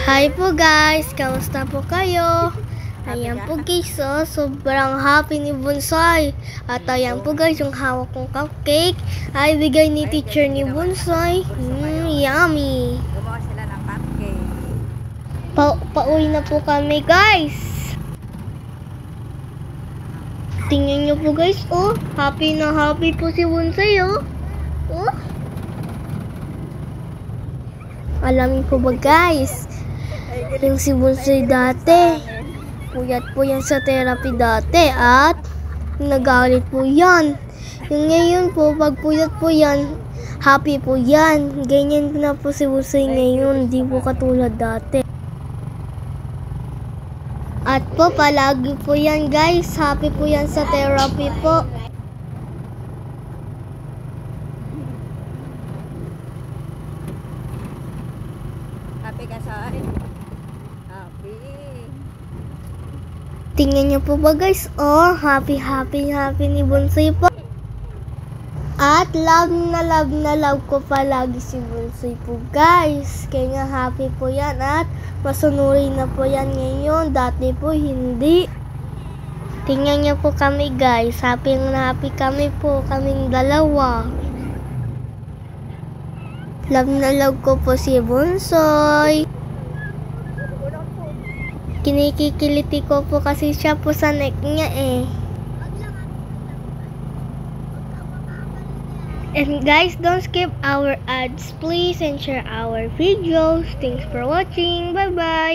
Hi po guys! Kamusta po kayo? Ayan po guys, sobrang happy ni Bonsai. At ayan po guys, yung hawak kong cupcake ay bigay ni teacher ni Bonsai. Yummy! Gumawa sila ng cupcake. Pauwi na po kami guys. Tingnan nyo po guys, happy na happy po si Bonsai, Alam niyo po ba guys, yung si Bonsai dati, puyat po yan sa therapy dati at nagalit po yan. Yung ngayon po, pag puyat po yan, happy po yan. Ganyan na po si Bonsai ngayon, di po katulad dati. At po, palagi po yan guys, happy po yan sa therapy po. Happy ka sa akin? Happy. Tingnan niyo po ba guys, happy ni Bonsai po. At love na love ko palagi si Bonsai po guys. Kaya nga happy po yan at masunurin na po yan ngayon. Dati po hindi. Tingnan niyo po kami guys, happy na happy kami po, kaming dalawa. Love na love ko po si Bonsai. Kinikikiliti ko po kasi siya po sa neck niya And guys, don't skip our ads please and share our videos. Thanks for watching. Bye bye.